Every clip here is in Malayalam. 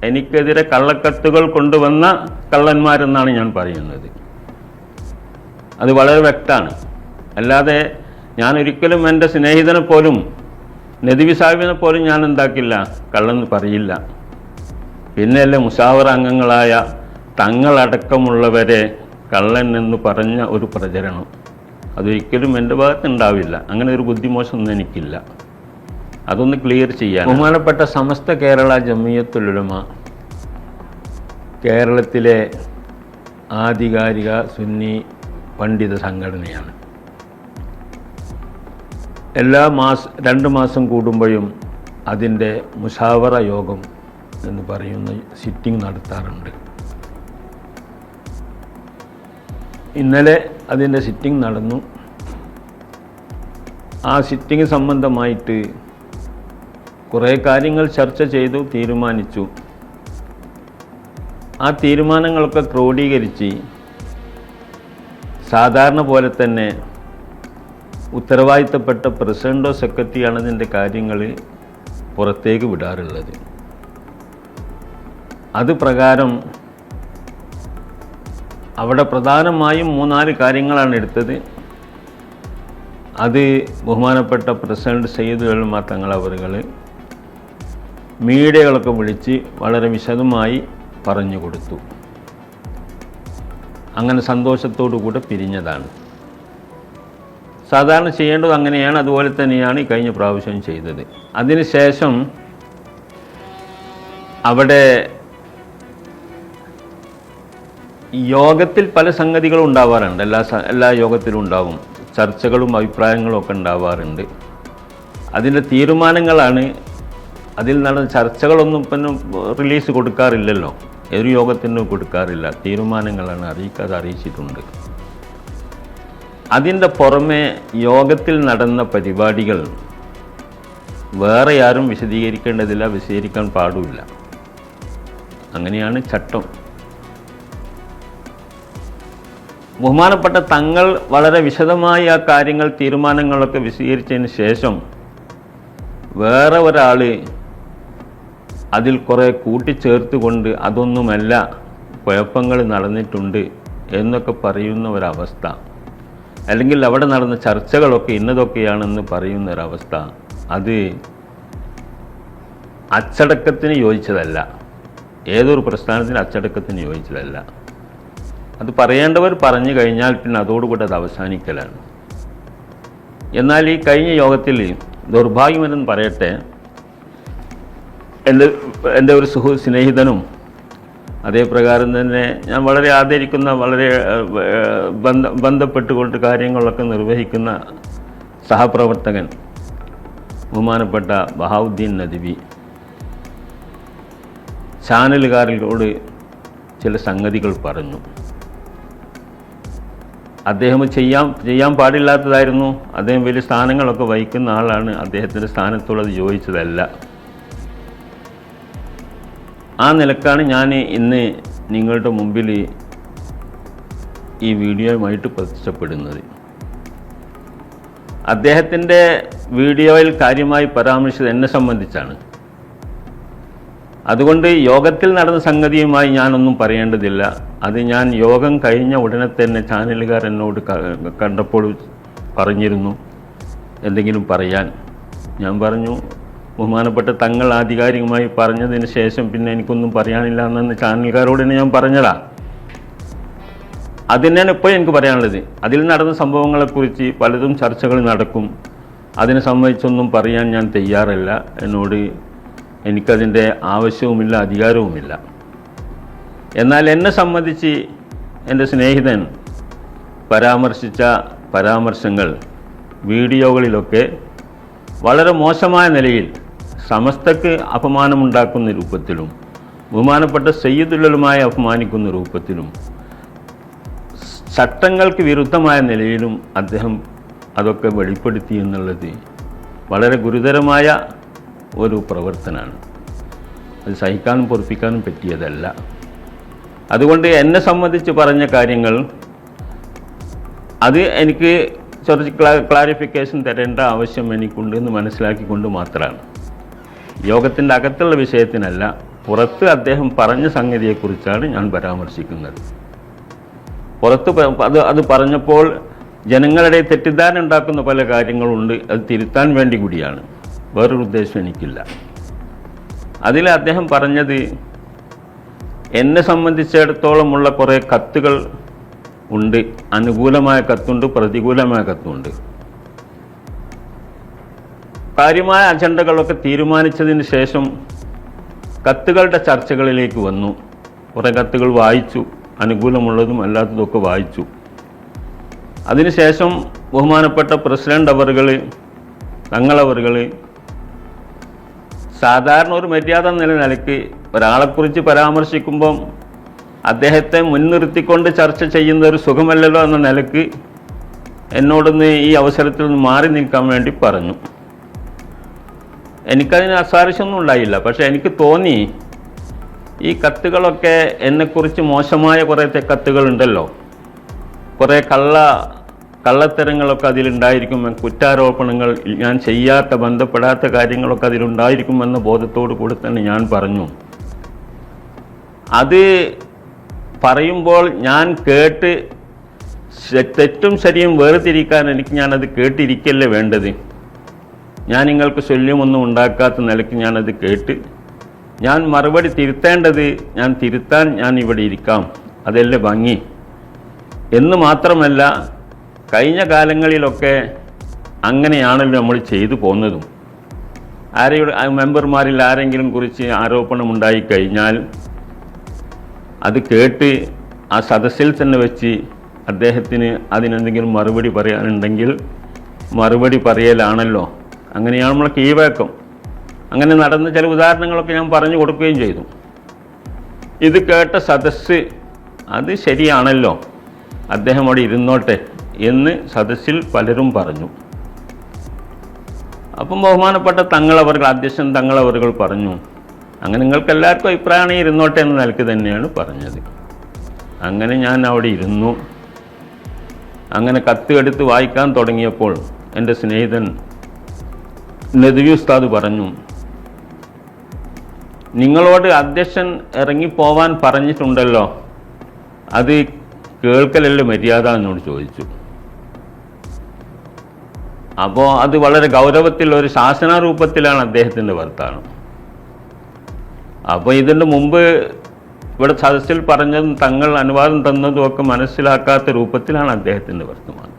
എനിക്കെതിരെ കള്ളക്കത്തുകൾ കൊണ്ടുവന്ന കള്ളന്മാരെന്നാണ് ഞാൻ പറയുന്നത്. അത് വളരെ വ്യക്തമാണ്. അല്ലാതെ ഞാൻ ഒരിക്കലും എൻ്റെ സ്നേഹിതനെ പോലും, നദവി സാഹിബിനെ പോലും ഞാൻ എന്താക്കില്ല, കള്ളെന്ന് പറയില്ല. പിന്നെയല്ലേ മുഷാവറ അംഗങ്ങളായ തങ്ങളടക്കമുള്ളവരെ കള്ളൻ എന്ന് പറഞ്ഞ ഒരു പ്രചരണം. അതൊരിക്കലും എൻ്റെ ഭാഗത്തുണ്ടാവില്ല. അങ്ങനെ ഒരു ബുദ്ധിമോശമൊന്നും എനിക്കില്ല. അതൊന്ന് ക്ലിയർ ചെയ്യാൻ. ബഹുമാനപ്പെട്ട സമസ്ത കേരള ജമിയത്തുൽ ഉലമ കേരളത്തിലെ ആധികാരിക സുന്നി പണ്ഡിത സംഘടനയാണ്. എല്ലാ 2 മാസം കൂടുമ്പോഴും അതിൻ്റെ മുഷാവറ യോഗം എന്ന് പറയുന്ന സിറ്റിംഗ് നടത്താറുണ്ട്. ഇന്നലെ അതിൻ്റെ സിറ്റിംഗ് നടന്നു. ആ സിറ്റിംഗ് സംബന്ധമായിട്ട് കുറേ കാര്യങ്ങൾ ചർച്ച ചെയ്തു, തീരുമാനിച്ചു. ആ തീരുമാനങ്ങളൊക്കെ ക്രോഡീകരിച്ച് സാധാരണ പോലെ തന്നെ ഉത്തരവാദിത്തപ്പെട്ട പ്രസിഡൻറ്റോ സെക്രട്ടറിയാണ് ഇതിൻ്റെ കാര്യങ്ങൾ പുറത്തേക്ക് വിടാറുള്ളത്. അത് പ്രകാരം അവിടെ പ്രധാനമായും 3-4 കാര്യങ്ങളാണ് എടുത്തത്. അത് ബഹുമാനപ്പെട്ട പ്രസിഡന്റ് സയ്യിദുൽ ഉലമ തങ്ങൾ അവരുകൾ മീഡിയകളൊക്കെ വിളിച്ച് വളരെ വിശദമായി പറഞ്ഞു കൊടുത്തു. അങ്ങനെ സന്തോഷത്തോടു കൂടെ പിരിഞ്ഞതാണ്. സാധാരണ ചെയ്യേണ്ടത് അങ്ങനെയാണ്. അതുപോലെ തന്നെയാണ് ഈ കഴിഞ്ഞ പ്രാവശ്യം ചെയ്തത്. അതിനുശേഷം അവിടെ യോഗത്തിൽ പല സംഗതികളും ഉണ്ടാവാറുണ്ട്. എല്ലാ യോഗത്തിലും ഉണ്ടാവും. ചർച്ചകളും അഭിപ്രായങ്ങളും ഒക്കെ ഉണ്ടാവാറുണ്ട്. അതിൻ്റെ തീരുമാനങ്ങളാണ്. അതിൽ നടന്ന ചർച്ചകളൊന്നും പിന്നെ റിലീസ് കൊടുക്കാറില്ലല്ലോ. ഒരു യോഗത്തിനും കൊടുക്കാറില്ല. തീരുമാനങ്ങളാണ് അറിയിച്ചിട്ടുണ്ട്. അതിൻ്റെ പുറമെ യോഗത്തിൽ നടന്ന പരിപാടികൾ വേറെ ആരും വിശദീകരിക്കേണ്ടതില്ല, വിശദീകരിക്കാൻ പാടില്ല. അങ്ങനെയാണ് ചട്ടം. ബഹുമാനപ്പെട്ട തങ്ങൾ വളരെ വിശദമായി ആ കാര്യങ്ങൾ, തീരുമാനങ്ങളൊക്കെ വിശദീകരിച്ചതിന് ശേഷം വേറെ ഒരാൾ അതിൽ കുറേ കൂട്ടിച്ചേർത്തുകൊണ്ട് അതൊന്നുമല്ല, കുഴപ്പങ്ങൾ നടന്നിട്ടുണ്ട് എന്നൊക്കെ പറയുന്ന ഒരവസ്ഥ, അല്ലെങ്കിൽ അവിടെ നടന്ന ചർച്ചകളൊക്കെ ഇന്നതൊക്കെയാണെന്ന് പറയുന്ന ഒരവസ്ഥ, അത് അച്ചടക്കത്തിന് യോജിച്ചതല്ല. ഏതൊരു പ്രസ്ഥാനത്തിന് അച്ചടക്കത്തിന് യോജിച്ചതല്ല. അത് പറയേണ്ടവർ പറഞ്ഞു കഴിഞ്ഞാൽ പിന്നെ അതോടുകൂടി അത് അവസാനിക്കലാണ്. എന്നാൽ ഈ കഴിഞ്ഞ യോഗത്തിൽ ദൗർഭാഗ്യമെന്ന് പറയട്ടെ, എൻ്റെ ഒരു സ്നേഹിതനും അതേപ്രകാരം തന്നെ ഞാൻ വളരെ ആദരിക്കുന്ന, വളരെ ബന്ധപ്പെട്ടുകൊണ്ട് കാര്യങ്ങളൊക്കെ നിർവഹിക്കുന്ന സഹപ്രവർത്തകൻ ബഹുമാനപ്പെട്ട ബഹാവുദ്ദീൻ നദ്വി ചാനലുകാരോട് ചില സംഗതികൾ പറഞ്ഞു. അദ്ദേഹം ചെയ്യാൻ പാടില്ലാത്തതായിരുന്നു. അദ്ദേഹം വലിയ സ്ഥാനങ്ങളൊക്കെ വഹിക്കുന്ന ആളാണ്. അദ്ദേഹത്തിൻ്റെ സ്ഥാനത്തുള്ളത് യോജിച്ചതല്ല. ആ നിലക്കാണ് ഞാൻ ഇന്ന് നിങ്ങളുടെ മുമ്പിൽ ഈ വീഡിയോയുമായിട്ട് പ്രത്യക്ഷപ്പെടുന്നത്. അദ്ദേഹത്തിൻ്റെ വീഡിയോയിൽ കാര്യമായി പരാമർശിച്ചത് എന്നെ സംബന്ധിച്ചാണ്. അതുകൊണ്ട് യോഗത്തിൽ നടന്ന സംഗതിയുമായി ഞാനൊന്നും പറയേണ്ടതില്ല. അത് ഞാൻ യോഗം കഴിഞ്ഞ ഉടനെ തന്നെ ചാനലുകാർ എന്നോട് കണ്ടപ്പോൾ പറഞ്ഞിരുന്നു എന്തെങ്കിലും പറയാൻ. ഞാൻ പറഞ്ഞു, ബഹുമാനപ്പെട്ട തങ്ങൾ ആധികാരികമായി പറഞ്ഞതിന് ശേഷം പിന്നെ എനിക്കൊന്നും പറയാനില്ല എന്ന് ചാനലുകാരോട് തന്നെ ഞാൻ പറഞ്ഞതാ. അത് തന്നെയാണ് ഇപ്പോൾ എനിക്ക് പറയാനുള്ളത്. അതിൽ നടന്ന സംഭവങ്ങളെക്കുറിച്ച് പലതും ചർച്ചകൾ നടക്കും. അതിനെ സംബന്ധിച്ചൊന്നും പറയാൻ ഞാൻ തയ്യാറല്ല. എനിക്കതിൻ്റെ ആവശ്യവുമില്ല, അധികാരവുമില്ല. എന്നാൽ എന്നെ സംബന്ധിച്ച് എൻ്റെ സ്നേഹിതൻ പരാമർശിച്ച പരാമർശങ്ങൾ വീഡിയോകളിലൊക്കെ വളരെ മോശമായ നിലയിൽ സമസ്തക്ക് അപമാനമുണ്ടാക്കുന്ന രൂപത്തിലും ബഹുമാനപ്പെട്ട സയ്യിദുൽ ഉലമയെ അപമാനിക്കുന്ന രൂപത്തിലും ചട്ടങ്ങൾക്ക് വിരുദ്ധമായ നിലയിലും അദ്ദേഹം അതൊക്കെ വെളിപ്പെടുത്തി എന്നുള്ളത് വളരെ ഗുരുതരമായ ഒരു പ്രവർത്തനമാണ്. അത് സഹിക്കാനും പൊറുപ്പിക്കാനും പറ്റിയതല്ല. അതുകൊണ്ട് എന്നെ സംബന്ധിച്ച് പറഞ്ഞ കാര്യങ്ങൾ അത് എനിക്ക് കുറച്ച് ക്ലാരിഫിക്കേഷൻ തരേണ്ട ആവശ്യം എനിക്കുണ്ട് എന്ന് മനസ്സിലാക്കിക്കൊണ്ട് മാത്രമാണ്. യോഗത്തിൻ്റെ അകത്തുള്ള വിഷയത്തിനല്ല, പുറത്ത് അദ്ദേഹം പറഞ്ഞ സംഗതിയെക്കുറിച്ചാണ് ഞാൻ പരാമർശിക്കുന്നത്. പുറത്ത് അത് പറഞ്ഞപ്പോൾ ജനങ്ങളുടെ തെറ്റിദ്ധാരണ ഉണ്ടാക്കുന്ന പല കാര്യങ്ങളുണ്ട്. അത് തിരുത്താൻ വേണ്ടി കൂടിയാണ്, വേറൊരു ഉദ്ദേശം എനിക്കില്ല. അതിൽ അദ്ദേഹം പറഞ്ഞത്, എന്നെ സംബന്ധിച്ചിടത്തോളമുള്ള കുറേ കത്തുകൾ ഉണ്ട്. അനുകൂലമായ കത്തുണ്ട്, പ്രതികൂലമായ കത്തുണ്ട്. കാര്യമായ അജണ്ടകളൊക്കെ തീരുമാനിച്ചതിന് ശേഷം കത്തുകളുടെ ചർച്ചകളിലേക്ക് വന്നു. കുറേ കത്തുകൾ വായിച്ചു, അനുകൂലമുള്ളതും അല്ലാത്തതൊക്കെ വായിച്ചു. അതിനുശേഷം ബഹുമാനപ്പെട്ട പ്രസിഡന്റ് അവറുകൾ, തങ്ങളവറുകൾ സാധാരണ ഒരു മര്യാദ നിലയ്ക്ക് ഒരാളെക്കുറിച്ച് പരാമർശിക്കുമ്പം അദ്ദേഹത്തെ മുൻനിർത്തിക്കൊണ്ട് ചർച്ച ചെയ്യുന്ന ഒരു സുഖമല്ലല്ലോ എന്ന നിലയ്ക്ക് എന്നോടൊന്ന് ഈ അവസരത്തിൽ നിന്ന് മാറി നിൽക്കാൻ വേണ്ടി പറഞ്ഞു. എനിക്കതിന് അസാരസ്യമൊന്നും ഉണ്ടായില്ല. പക്ഷേ എനിക്ക് തോന്നി, ഈ കത്തുകളൊക്കെ എന്നെക്കുറിച്ച് മോശമായ കുറേ കത്തുകളുണ്ടല്ലോ, കുറേ കള്ളത്തരങ്ങളൊക്കെ അതിലുണ്ടായിരിക്കും, കുറ്റാരോപണങ്ങൾ, ഞാൻ ചെയ്യാത്ത ബന്ധപ്പെടാത്ത കാര്യങ്ങളൊക്കെ അതിലുണ്ടായിരിക്കുമെന്ന ബോധത്തോടു കൂടി തന്നെ ഞാൻ പറഞ്ഞു. അത് പറയുമ്പോൾ ഞാൻ കേട്ട് തെറ്റും ശരിയും വേർതിരിക്കാൻ ഞാനത് കേട്ടിരിക്കല്ലേ വേണ്ടത്. ഞാൻ നിങ്ങൾക്ക് ശല്യമൊന്നും ഉണ്ടാക്കാത്ത നിലയ്ക്ക് ഞാനത് കേട്ട് ഞാൻ മറുപടി തിരുത്തേണ്ടത് ഞാൻ തിരുത്താൻ ഞാൻ ഇവിടെ ഇരിക്കാം, അതല്ലേ ഭംഗി. എന്ന് മാത്രമല്ല, കഴിഞ്ഞ കാലങ്ങളിലൊക്കെ അങ്ങനെയാണല്ലോ നമ്മൾ ചെയ്തു പോന്നതും. മെമ്പർമാരിൽ ആരെങ്കിലും കുറിച്ച് ആരോപണമുണ്ടായിക്കഴിഞ്ഞാൽ അത് കേട്ട് ആ സദസ്സിൽ തന്നെ വെച്ച് അദ്ദേഹത്തിന് അതിനെന്തെങ്കിലും മറുപടി പറയാനുണ്ടെങ്കിൽ മറുപടി പറയലാണല്ലോ. അങ്ങനെയാണ് നമ്മളെ കീഴ്വഴക്കം. അങ്ങനെ നടന്ന ചില ഉദാഹരണങ്ങളൊക്കെ ഞാൻ പറഞ്ഞു കൊടുക്കുകയും ചെയ്തു. ഇത് കേട്ട സദസ്സ് അത് ശരിയാണല്ലോ, അദ്ദേഹം അവിടെ ഇരുന്നോട്ടെ എന്ന് സദസ്സിൽ പലരും പറഞ്ഞു. അപ്പം ബഹുമാനപ്പെട്ട തങ്ങളവറുകൾ, അധ്യക്ഷൻ തങ്ങളവറുകൾ പറഞ്ഞു, അങ്ങനെ നിങ്ങൾക്ക് എല്ലാവർക്കും അഭിപ്രായമാണ്, ഇരുന്നോട്ടെ എന്ന നിലയ്ക്ക് തന്നെയാണ് പറഞ്ഞത്. അങ്ങനെ ഞാൻ അവിടെ ഇരുന്നു. അങ്ങനെ കത്ത് എടുത്ത് വായിക്കാൻ തുടങ്ങിയപ്പോൾ എൻ്റെ സ്നേഹിതൻ നദ്വി ഉസ്താദ് പറഞ്ഞു, നിങ്ങളോട് അധ്യക്ഷൻ ഇറങ്ങിപ്പോവാൻ പറഞ്ഞിട്ടുണ്ടല്ലോ, അത് കേൾക്കലല്ലേ മര്യാദ എന്നോട് ചോദിച്ചു. അപ്പോൾ അത് വളരെ ഗൗരവത്തിൽ ഒരു ശാസനാരൂപത്തിലാണ് അദ്ദേഹത്തിൻ്റെ വർത്താനം. അപ്പോൾ ഇതിൻ്റെ മുമ്പ് ഇവിടെ സദസ്സിൽ പറഞ്ഞതും തങ്ങൾ അനുവാദം തന്നതും ഒക്കെ മനസ്സിലാക്കാത്ത രൂപത്തിലാണ് അദ്ദേഹത്തിൻ്റെ വർത്തമാനം.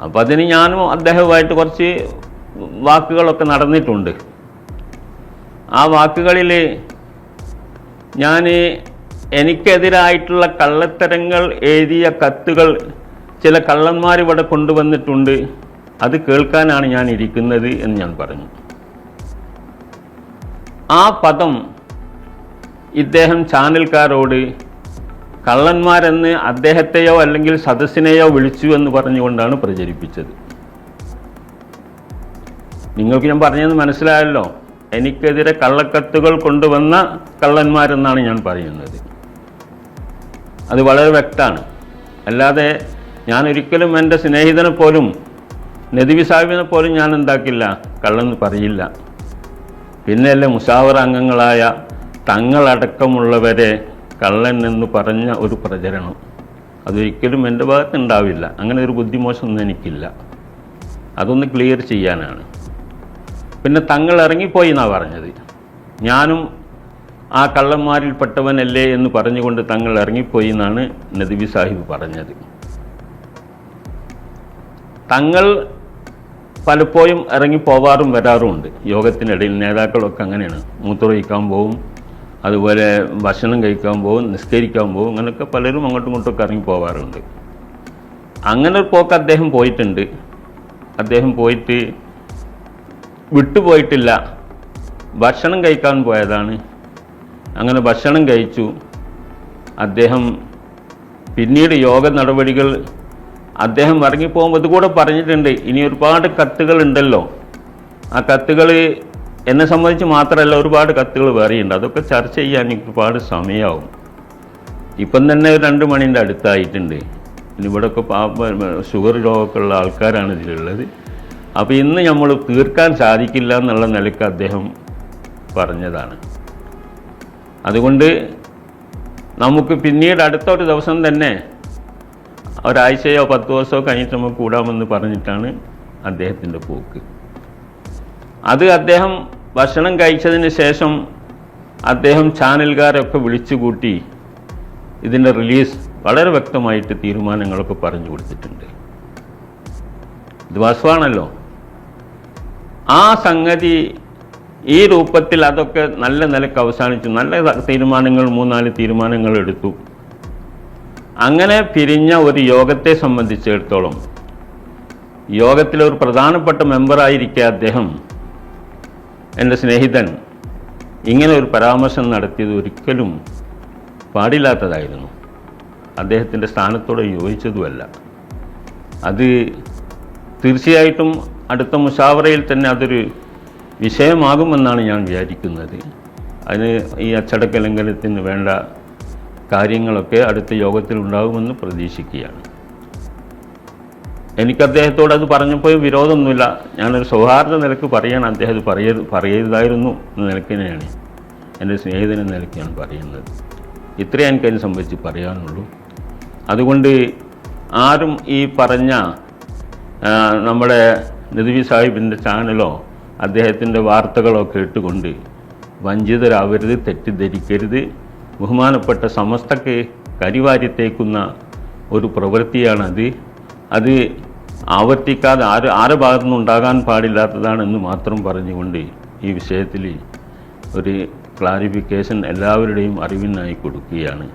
അപ്പം അതിന് ഞാനും അദ്ദേഹവുമായിട്ട് കുറച്ച് വാക്കുകളൊക്കെ നടന്നിട്ടുണ്ട്. ആ വാക്കുകളിൽ ഞാൻ എനിക്കെതിരായിട്ടുള്ള കള്ളത്തരങ്ങൾ എഴുതിയ കത്തുകൾ ചില കള്ളന്മാരിവിടെ കൊണ്ടുവന്നിട്ടുണ്ട്, അത് കേൾക്കാനാണ് ഞാൻ ഇരിക്കുന്നത് എന്ന് ഞാൻ പറഞ്ഞു. ആ പദം ഇദ്ദേഹം ചാനൽക്കാരോട് കള്ളന്മാരെന്ന് അദ്ദേഹത്തെയോ അല്ലെങ്കിൽ സദസ്സിനെയോ വിളിച്ചു എന്ന് പറഞ്ഞുകൊണ്ടാണ് പ്രചരിപ്പിച്ചത്. നിങ്ങൾക്ക് ഞാൻ പറഞ്ഞതെന്ന് മനസ്സിലായല്ലോ. എനിക്കെതിരെ കള്ളക്കത്തുകൾ കൊണ്ടുവന്ന കള്ളന്മാരെന്നാണ് ഞാൻ പറയുന്നത്. അത് വളരെ വ്യക്തമാണ്. അല്ലാതെ ഞാൻ ഒരിക്കലും എൻ്റെ സ്നേഹിതനെ പോലും, നദ്വി സാഹിബിനെ പോലും ഞാൻ എന്താക്കില്ല, കള്ളെന്ന് പറയില്ല. പിന്നെയല്ലേ മുഷാവറ അംഗങ്ങളായ തങ്ങളടക്കമുള്ളവരെ കള്ളൻ എന്ന് പറഞ്ഞ ഒരു പ്രചരണം, അതൊരിക്കലും എൻ്റെ ഭാഗത്തുണ്ടാവില്ല. അങ്ങനെ ഒരു ബുദ്ധിമോശമൊന്നും എനിക്കില്ല. അതൊന്ന് ക്ലിയർ ചെയ്യാനാണ്. പിന്നെ തങ്ങൾ ഇറങ്ങിപ്പോയി എന്നാണ് പറഞ്ഞത്. ഞാനും ആ കള്ളന്മാരിൽപ്പെട്ടവനല്ലേ എന്ന് പറഞ്ഞുകൊണ്ട് തങ്ങൾ ഇറങ്ങിപ്പോയി എന്നാണ് നദ്വി സാഹിബ് പറഞ്ഞത്. തങ്ങൾ പലപ്പോഴും ഇറങ്ങിപ്പോവാറും വരാറുമുണ്ട്. യോഗത്തിനിടയിൽ നേതാക്കളൊക്കെ അങ്ങനെയാണ്. മൂത്രമൊഴിക്കാൻ പോവും, അതുപോലെ ഭക്ഷണം കഴിക്കാൻ പോകും, നിസ്കരിക്കാൻ പോകും, അങ്ങനെയൊക്കെ പലരും അങ്ങോട്ടും ഇങ്ങോട്ടൊക്കെ ഇറങ്ങിപ്പോവാറുണ്ട്. അങ്ങനെ ഒരു പോക്ക് അദ്ദേഹം പോയിട്ടുണ്ട്. അദ്ദേഹം പോയിട്ട് വിട്ടുപോയിട്ടില്ല. ഭക്ഷണം കഴിക്കാൻ പോയതാണ്. അങ്ങനെ ഭക്ഷണം കഴിച്ചു. അദ്ദേഹം പിന്നീട് യോഗ നടപടികൾ അദ്ദേഹം ഇറങ്ങിപ്പോകുമ്പോൾ ഇതുകൂടെ പറഞ്ഞിട്ടുണ്ട്, ഇനി ഒരുപാട് കത്തുകൾ ഉണ്ടല്ലോ, ആ കത്തുകൾ എന്നെ സംബന്ധിച്ച് മാത്രമല്ല ഒരുപാട് കത്തുകൾ വേറെയുണ്ട്, അതൊക്കെ ചർച്ച ചെയ്യാൻ എനിക്ക് ഒരുപാട് സമയമാവും. ഇപ്പം തന്നെ 2 മണിൻ്റെ അടുത്തായിട്ടുണ്ട്. ഇവിടെയൊക്കെ ഷുഗർ രോഗമൊക്കെ ഉള്ള ആൾക്കാരാണ് ഇതിലുള്ളത്. അപ്പോൾ ഇന്ന് നമ്മൾ തീർക്കാൻ സാധിക്കില്ല എന്നുള്ള നിലയ്ക്ക് അദ്ദേഹം പറഞ്ഞതാണ്. അതുകൊണ്ട് നമുക്ക് പിന്നീട് അടുത്തൊരു ദിവസം തന്നെ ഒരാഴ്ചയോ 10 ദിവസമോ കഴിഞ്ഞിട്ട് നമുക്ക് കൂടാമെന്ന് പറഞ്ഞിട്ടാണ് അദ്ദേഹത്തിൻ്റെ പോക്ക്. അത് അദ്ദേഹം ഭക്ഷണം കഴിച്ചതിന് ശേഷം അദ്ദേഹം ചാനലുകാരൊക്കെ വിളിച്ചുകൂട്ടി ഇതിൻ്റെ റിലീസ് വളരെ വ്യക്തമായിട്ട് തീരുമാനങ്ങളൊക്കെ പറഞ്ഞു കൊടുത്തിട്ടുണ്ട്. ഇത് വാസ്തവമാണല്ലോ. ആ സംഗതി ഈ രൂപത്തിൽ അതൊക്കെ നല്ല നിലക്ക് അവസാനിച്ചു. നല്ല തീരുമാനങ്ങൾ 3-4 തീരുമാനങ്ങൾ എടുത്തു. അങ്ങനെ പിരിഞ്ഞ ഒരു യോഗത്തെ സംബന്ധിച്ചിടത്തോളം യോഗത്തിലെ ഒരു പ്രധാനപ്പെട്ട മെമ്പറായിരിക്കെ അദ്ദേഹം, എൻ്റെ സ്നേഹിതൻ, ഇങ്ങനെ ഒരു പരാമർശം നടത്തിയത് ഒരിക്കലും പാടില്ലാത്തതായിരുന്നു. അദ്ദേഹത്തിൻ്റെ സ്ഥാനത്തോടെ യോജിച്ചതുമല്ല. അത് തീർച്ചയായിട്ടും അടുത്ത മുഷാവറയിൽ തന്നെ അതൊരു വിഷയമാകുമെന്നാണ് ഞാൻ വിചാരിക്കുന്നത്. അതിന് ഈ അച്ചടക്ക ലംഘനത്തിന് വേണ്ട കാര്യങ്ങളൊക്കെ അടുത്ത യോഗത്തിൽ ഉണ്ടാകുമെന്ന് പ്രതീക്ഷിക്കുകയാണ്. എനിക്ക് അദ്ദേഹത്തോട് അത് പറഞ്ഞപ്പോൾ വിരോധമൊന്നുമില്ല. ഞാനൊരു സൗഹാർദ്ദ നിലക്ക് പറയാണ്, അദ്ദേഹം അത് പറയരുതായിരുന്നു എന്ന നിലയ്ക്ക് തന്നെയാണ്, എൻ്റെ സ്നേഹിതൻ എന്ന നിലയ്ക്കാണ് പറയുന്നത്. ഇത്രയും എനിക്കതിനെ സംബന്ധിച്ച് പറയാനുള്ളൂ. അതുകൊണ്ട് ആരും ഈ പറഞ്ഞ നമ്മുടെ നദ്വി സാഹിബിൻ്റെ ചാനലോ അദ്ദേഹത്തിൻ്റെ വാർത്തകളോ കേട്ടുകൊണ്ട് വഞ്ചിതരാവരുത്, തെറ്റിദ്ധരിക്കരുത്. ബഹുമാനപ്പെട്ട സമസ്തക്ക് കരിവാരിത്തേക്കുന്ന ഒരു പ്രവൃത്തിയാണത്. അത് ആവർത്തിക്കാതെ ആരുടെ ഭാഗത്തുനിന്നും ഉണ്ടാകാൻ പാടില്ലാത്തതാണെന്ന് മാത്രം പറഞ്ഞുകൊണ്ട് ഈ വിഷയത്തിൽ ഒരു ക്ലാരിഫിക്കേഷൻ എല്ലാവരുടെയും അറിവിനായി കൊടുക്കുകയാണ്.